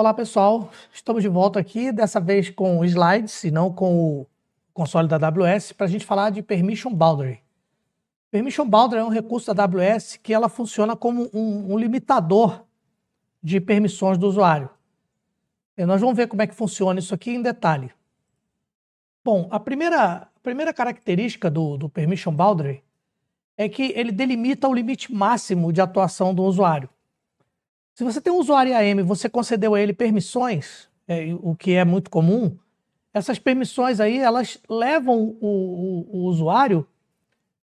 Olá pessoal, estamos de volta aqui, dessa vez com slides e não com o console da AWS, para a gente falar de Permission Boundary. Permission Boundary é um recurso da AWS que ela funciona como um limitador de permissões do usuário. E nós vamos ver como é que funciona isso aqui em detalhe. Bom, a primeira característica do Permission Boundary é que ele delimita o limite máximo de atuação do usuário. Se você tem um usuário IAM e você concedeu a ele permissões, o que é muito comum, essas permissões aí, elas levam o usuário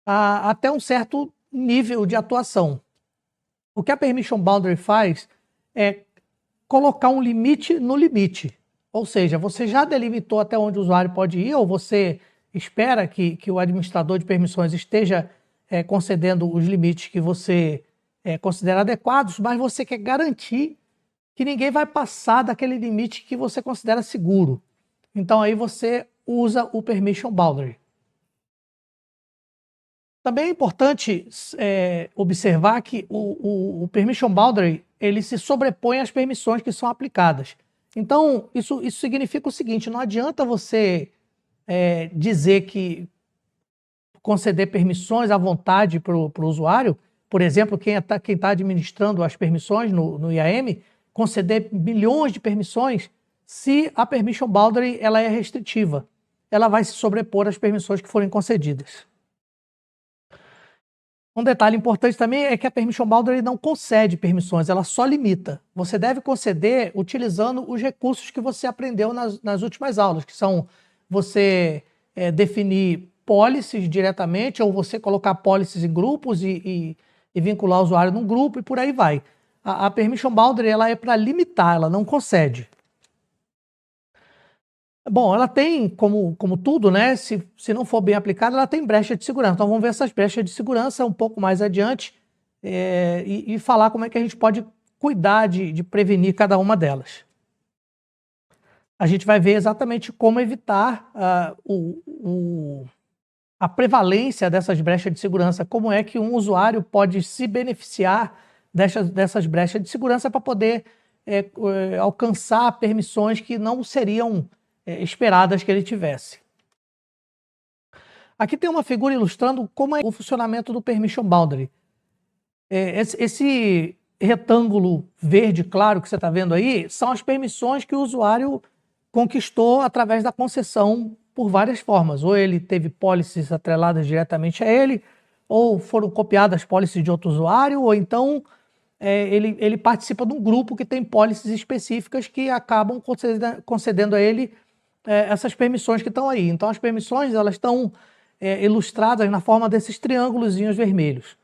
até um certo nível de atuação. O que a Permission Boundary faz é colocar um limite no limite. Ou seja, você já delimitou até onde o usuário pode ir, ou você espera que o administrador de permissões esteja concedendo os limites que você considera adequados, mas você quer garantir que ninguém vai passar daquele limite que você considera seguro. Então aí você usa o Permission Boundary. Também é importante observar que o Permission Boundary ele se sobrepõe às permissões que são aplicadas. Então isso significa o seguinte: não adianta você dizer que conceder permissões à vontade para o usuário. Por exemplo, quem tá administrando as permissões no IAM, conceder milhões de permissões, se a Permission Boundary ela é restritiva. Ela vai se sobrepor às permissões que forem concedidas. Um detalhe importante também é que a Permission Boundary não concede permissões, ela só limita. Você deve conceder utilizando os recursos que você aprendeu nas últimas aulas, que são você definir policies diretamente, ou você colocar policies em grupos e vincular o usuário num grupo e por aí vai. A Permission Boundary ela é para limitar, ela não concede. Bom, ela tem, como tudo, né? Se não for bem aplicada, ela tem brecha de segurança. Então vamos ver essas brechas de segurança um pouco mais adiante e falar como é que a gente pode cuidar de prevenir cada uma delas. A gente vai ver exatamente como evitar a prevalência dessas brechas de segurança, como é que um usuário pode se beneficiar dessas brechas de segurança para poder alcançar permissões que não seriam esperadas que ele tivesse. Aqui tem uma figura ilustrando como é o funcionamento do Permission Boundary. Esse retângulo verde claro que você está vendo aí são as permissões que o usuário conquistou através da concessão por várias formas. Ou ele teve policies atreladas diretamente a ele, ou foram copiadas policies de outro usuário, ou então ele participa de um grupo que tem policies específicas que acabam concedendo a ele essas permissões que estão aí. Então as permissões elas estão ilustradas na forma desses triângulozinhos vermelhos.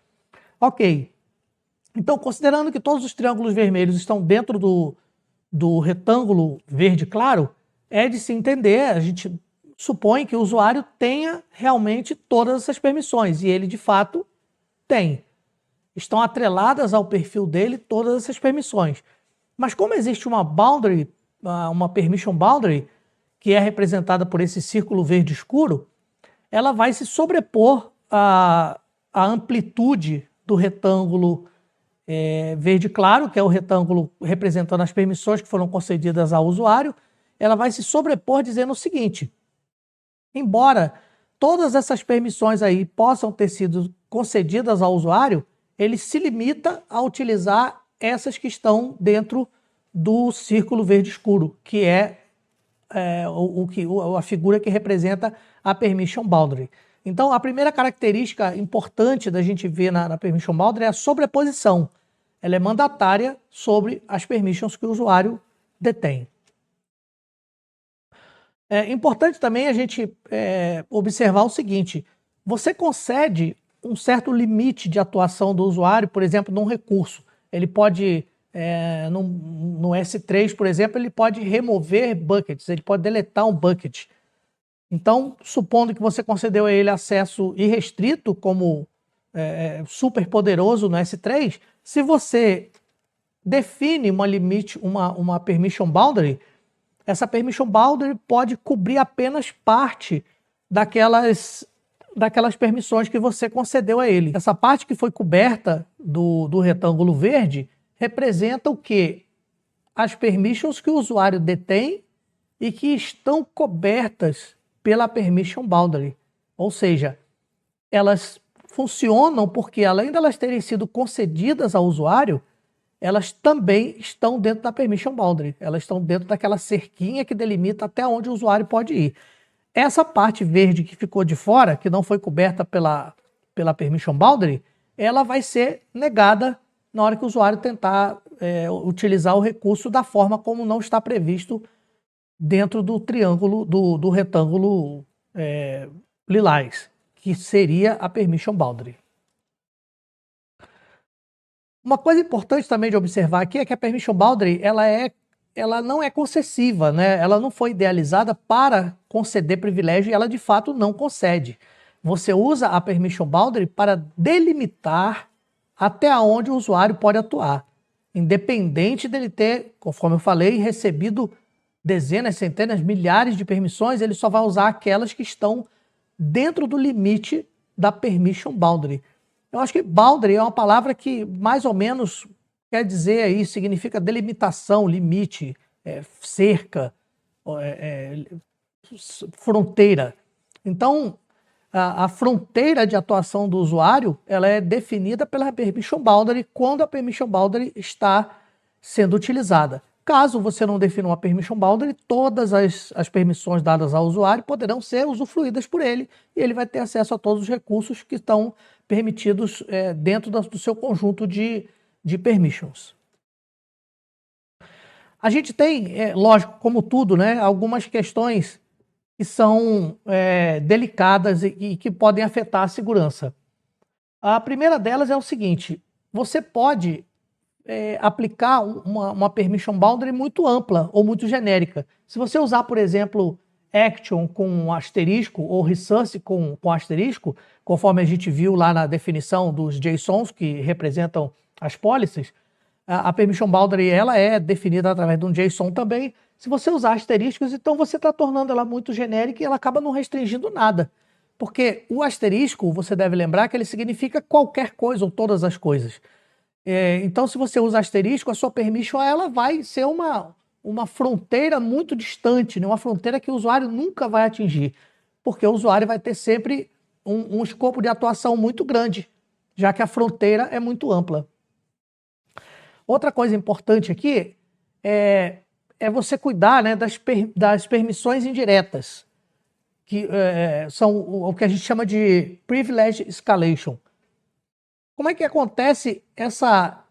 Ok. Então, considerando que todos os triângulos vermelhos estão dentro do retângulo verde claro, é de se entender, a gente supõe que o usuário tenha realmente todas essas permissões, e ele de fato tem. Estão atreladas ao perfil dele todas essas permissões. Mas como existe uma boundary, uma permission boundary, que é representada por esse círculo verde escuro, ela vai se sobrepor à amplitude do retângulo verde claro, que é o retângulo representando as permissões que foram concedidas ao usuário. Ela vai se sobrepor dizendo o seguinte: embora todas essas permissões aí possam ter sido concedidas ao usuário, ele se limita a utilizar essas que estão dentro do círculo verde escuro, que é a figura que representa a Permission Boundary. Então, a primeira característica importante da gente ver na Permission Boundary é a sobreposição. Ela é mandatária sobre as permissions que o usuário detém. É importante também a gente observar o seguinte: você concede um certo limite de atuação do usuário, por exemplo, num recurso. Ele pode, no S3, por exemplo, ele pode remover buckets, ele pode deletar um bucket. Então, supondo que você concedeu a ele acesso irrestrito, como super poderoso no S3, se você define uma permission boundary, essa permission boundary pode cobrir apenas parte daquelas permissões que você concedeu a ele. Essa parte que foi coberta do retângulo verde representa o quê? as permissions que o usuário detém e que estão cobertas pela permission boundary. Ou seja, elas funcionam porque, além de elas terem sido concedidas ao usuário, elas também estão dentro da permission boundary. Elas estão dentro daquela cerquinha que delimita até onde o usuário pode ir. Essa parte verde que ficou de fora, que não foi coberta pela permission boundary, ela vai ser negada na hora que o usuário tentar utilizar o recurso da forma como não está previsto dentro do triângulo, do retângulo lilás, que seria a permission boundary. Uma coisa importante também de observar aqui é que a permission boundary ela não é concessiva, né? Ela não foi idealizada para conceder privilégio e ela de fato não concede. Você usa a permission boundary para delimitar até onde o usuário pode atuar, independente dele ter, conforme eu falei, recebido dezenas, centenas, milhares de permissões, ele só vai usar aquelas que estão dentro do limite da permission boundary. Eu acho que boundary é uma palavra que mais ou menos quer dizer aí, significa delimitação, limite, cerca, fronteira. Então, a fronteira de atuação do usuário ela é definida pela permission boundary quando a permission boundary está sendo utilizada. Caso você não defina uma permission boundary, todas as permissões dadas ao usuário poderão ser usufruídas por ele e ele vai ter acesso a todos os recursos que estão permitidos dentro do seu conjunto de permissions. A gente tem, lógico, como tudo, né, algumas questões que são delicadas e que podem afetar a segurança. A primeira delas é o seguinte: você pode aplicar uma permission boundary muito ampla ou muito genérica. Se você usar, por exemplo, action com asterisco ou resource com asterisco, conforme a gente viu lá na definição dos JSONs que representam as policies, a permission boundary ela é definida através de um JSON também. Se você usar asteriscos, então você está tornando ela muito genérica e ela acaba não restringindo nada. Porque o asterisco, você deve lembrar que ele significa qualquer coisa ou todas as coisas. Então, se você usa asterisco, a sua permission ela vai ser uma fronteira muito distante, né? Uma fronteira que o usuário nunca vai atingir, porque o usuário vai ter sempre um escopo de atuação muito grande, já que a fronteira é muito ampla. Outra coisa importante aqui é você cuidar, né, das permissões indiretas, que são o que a gente chama de privilege escalation. Como é que acontece essa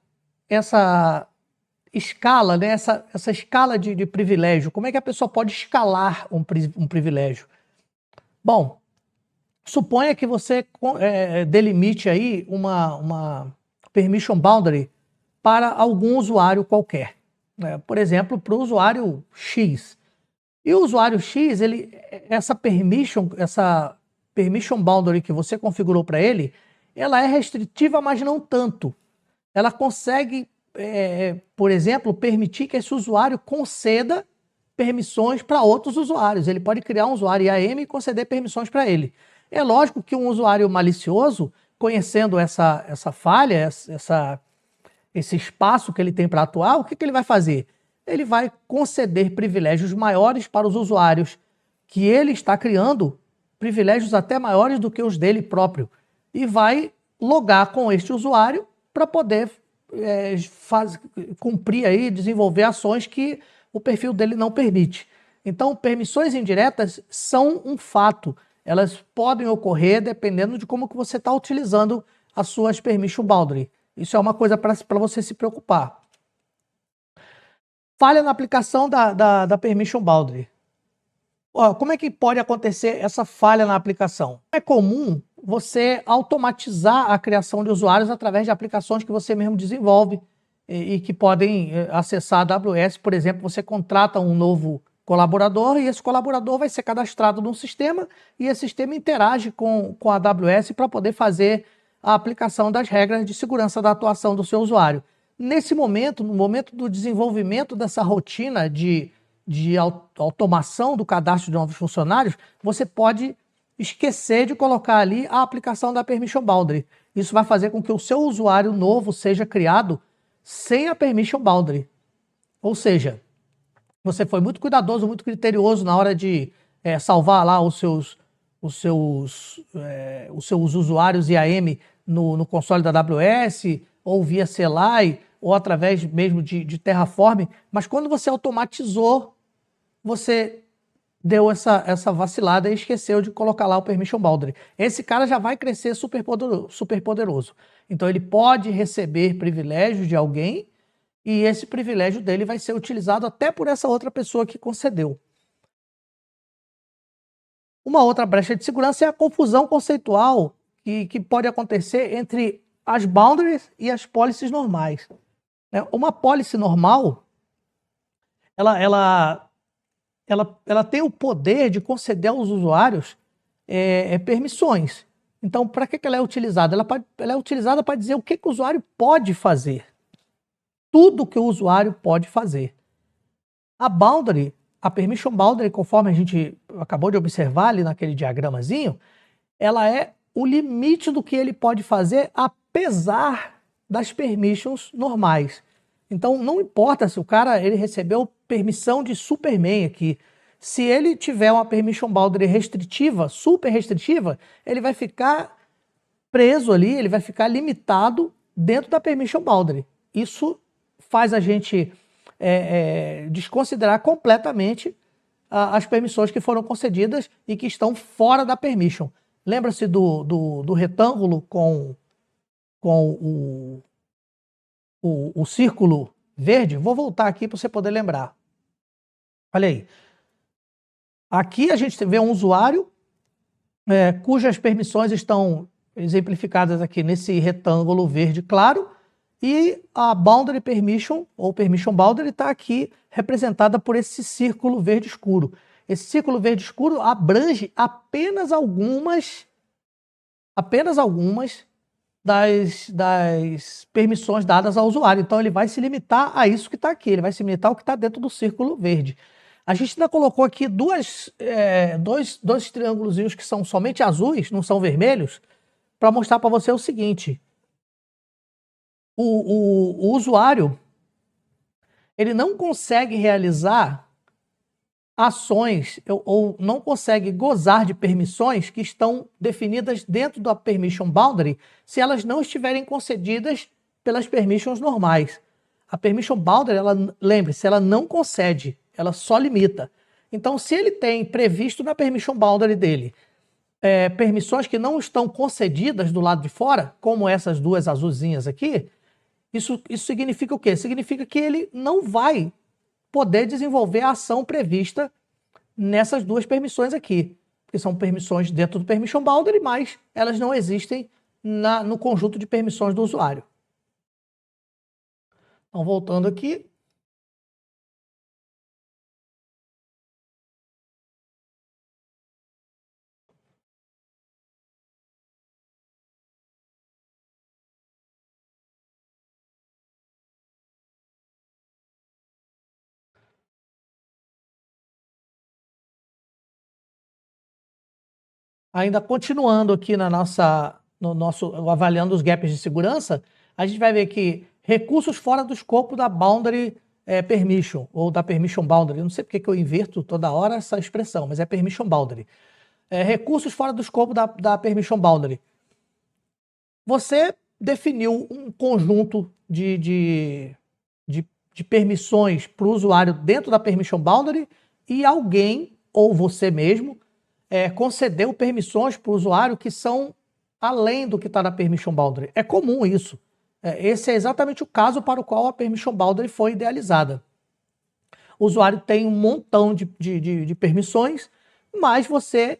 escala, né? essa escala de privilégio? Como é que a pessoa pode escalar um privilégio? Bom, suponha que você delimite aí uma permission boundary para algum usuário qualquer. Por exemplo, para o usuário X. E o usuário X, essa permission boundary que você configurou para ele, ela é restritiva, mas não tanto. Ela consegue, por exemplo, permitir que esse usuário conceda permissões para outros usuários. Ele pode criar um usuário IAM e conceder permissões para ele. É lógico que um usuário malicioso, conhecendo essa falha, esse espaço que ele tem para atuar, o que ele vai fazer? Ele vai conceder privilégios maiores para os usuários que ele está criando, privilégios até maiores do que os dele próprio, e vai logar com este usuário para poder cumprir aí, desenvolver ações que o perfil dele não permite. Então, permissões indiretas são um fato. Elas podem ocorrer dependendo de como que você está utilizando as suas permission boundary. Isso é uma coisa para você se preocupar. Falha na aplicação da permission boundary. Como é que pode acontecer essa falha na aplicação? É comum você automatizar a criação de usuários através de aplicações que você mesmo desenvolve e que podem acessar a AWS. Por exemplo, você contrata um novo colaborador e esse colaborador vai ser cadastrado num sistema e esse sistema interage com a AWS para poder fazer a aplicação das regras de segurança da atuação do seu usuário. Nesse momento, no momento do desenvolvimento dessa rotina de automação do cadastro de novos funcionários, você pode esquecer de colocar ali a aplicação da permission boundary. Isso vai fazer com que o seu usuário novo seja criado sem a permission boundary. Ou seja, você foi muito cuidadoso, muito criterioso na hora de salvar lá os seus usuários IAM no console da AWS, ou via CLI, ou através mesmo de Terraform, mas quando você automatizou, você deu essa vacilada e esqueceu de colocar lá o Permission Boundary. Esse cara já vai crescer super poderoso. Então ele pode receber privilégios de alguém e esse privilégio dele vai ser utilizado até por essa outra pessoa que concedeu. Uma outra brecha de segurança é a confusão conceitual que pode acontecer entre as boundaries e as policies normais. Uma policy normal, ela tem o poder de conceder aos usuários permissões. Então, para que ela é utilizada? Ela é utilizada para dizer o que o usuário pode fazer. Tudo que o usuário pode fazer. A boundary, a permission boundary, conforme a gente acabou de observar ali naquele diagramazinho, ela é o limite do que ele pode fazer apesar das permissions normais. Então, não importa se o cara ele recebeu permissão de Superman aqui. Se ele tiver uma permission boundary restritiva, super restritiva, ele vai ficar preso ali, ele vai ficar limitado dentro da permission boundary. Isso faz a gente desconsiderar completamente as permissões que foram concedidas e que estão fora da permission. Lembra-se do retângulo com o círculo verde? Vou voltar aqui para você poder lembrar. Olha aí. Aqui a gente vê um usuário cujas permissões estão exemplificadas aqui nesse retângulo verde claro e a boundary permission ou permission boundary está aqui representada por esse círculo verde escuro. Esse círculo verde escuro abrange apenas algumas das permissões dadas ao usuário. Então ele vai se limitar a isso que está aqui, ele vai se limitar ao que está dentro do círculo verde. A gente ainda colocou aqui dois triângulozinhos que são somente azuis, não são vermelhos, para mostrar para você o seguinte. O usuário ele não consegue realizar ações ou não consegue gozar de permissões que estão definidas dentro da permission boundary se elas não estiverem concedidas pelas permissions normais. A permission boundary, lembre-se, ela não concede, ela só limita. Então, se ele tem previsto na permission boundary dele permissões que não estão concedidas do lado de fora, como essas duas azulzinhas aqui, isso significa o quê? Significa que ele não vai poder desenvolver a ação prevista nessas duas permissões aqui, que são permissões dentro do permission boundary, mas elas não existem no conjunto de permissões do usuário. Então, voltando aqui. Ainda continuando aqui no nosso avaliando os gaps de segurança, a gente vai ver que recursos fora do escopo da boundary permission, ou da permission boundary. Eu não sei porque que eu inverto toda hora essa expressão, mas é permission boundary. Recursos fora do escopo da permission boundary. Você definiu um conjunto de permissões para o usuário dentro da permission boundary e alguém, ou você mesmo, concedeu permissões para o usuário que são além do que está na permission boundary. É comum isso. Esse é exatamente o caso para o qual a permission boundary foi idealizada. O usuário tem um montão de permissões, mas você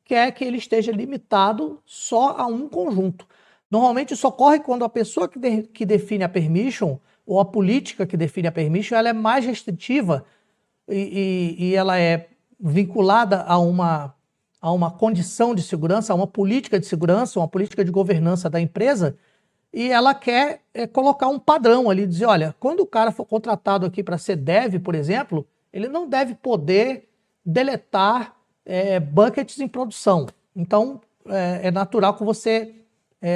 quer que ele esteja limitado só a um conjunto. Normalmente isso ocorre quando a pessoa que define a permission, ou a política que define a permission, ela é mais restritiva e ela é vinculada a uma condição de segurança, a uma política de segurança, uma política de governança da empresa, e ela quer colocar um padrão ali, dizer, olha, quando o cara for contratado aqui para ser dev, por exemplo, ele não deve poder deletar buckets em produção. Então, é natural que você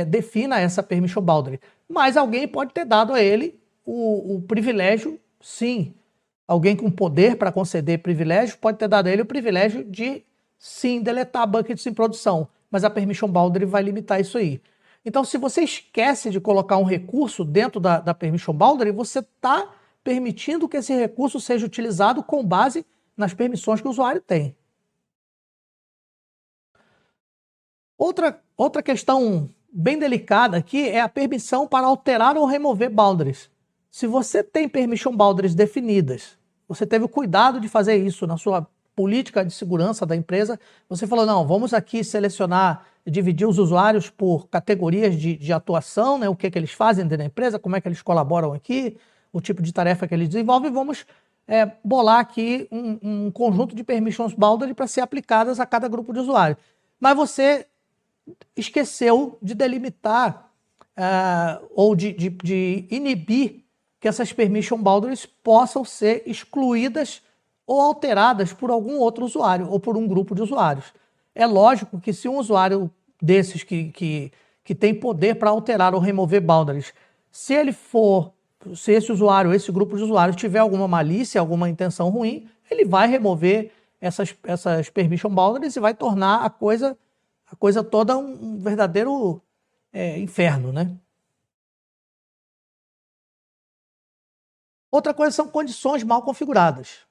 defina essa permission boundary. Mas alguém pode ter dado a ele o privilégio, sim, alguém com poder para conceder privilégios pode ter dado a ele o privilégio de, sim, deletar buckets em produção, mas a permission boundary vai limitar isso aí. Então, se você esquece de colocar um recurso dentro da permission boundary, você está permitindo que esse recurso seja utilizado com base nas permissões que o usuário tem. Outra questão bem delicada aqui é a permissão para alterar ou remover boundaries. Se você tem permission boundaries definidas, você teve o cuidado de fazer isso na sua política de segurança da empresa, você falou, não, vamos aqui selecionar, dividir os usuários por categorias de atuação, né, o que eles fazem dentro da empresa, como é que eles colaboram aqui, o tipo de tarefa que eles desenvolvem, vamos bolar aqui um conjunto de permissions boundary para ser aplicadas a cada grupo de usuários. Mas você esqueceu de delimitar ou de inibir que essas permission boundaries possam ser excluídas ou alteradas por algum outro usuário ou por um grupo de usuários. É lógico que se um usuário desses que tem poder para alterar ou remover boundaries, se esse usuário, esse grupo de usuários tiver alguma malícia, alguma intenção ruim, ele vai remover essas permission boundaries e vai tornar a coisa toda um verdadeiro inferno, né? Outra coisa são condições mal configuradas.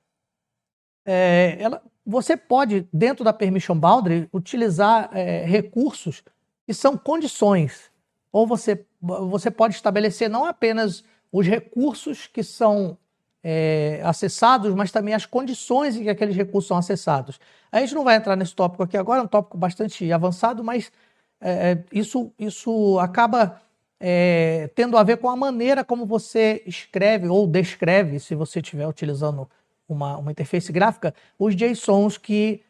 Você pode, dentro da permission boundary, utilizar recursos que são condições. Ou você pode estabelecer não apenas os recursos que são acessados, mas também as condições em que aqueles recursos são acessados. A gente não vai entrar nesse tópico aqui agora, é um tópico bastante avançado, mas isso acaba tendo a ver com a maneira como você escreve ou descreve, se você estiver utilizando uma interface gráfica, os JSONs que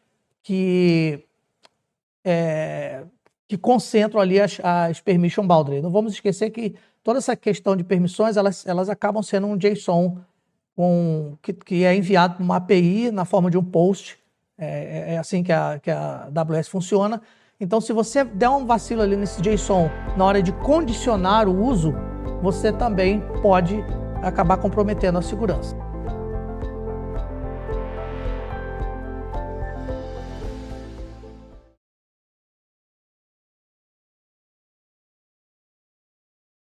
concentram ali as permission boundaries. Não vamos esquecer que toda essa questão de permissões, elas acabam sendo um JSON que é enviado por uma API na forma de um post. É assim que a AWS funciona. Então, se você der um vacilo ali nesse JSON na hora de condicionar o uso, você também pode acabar comprometendo a segurança.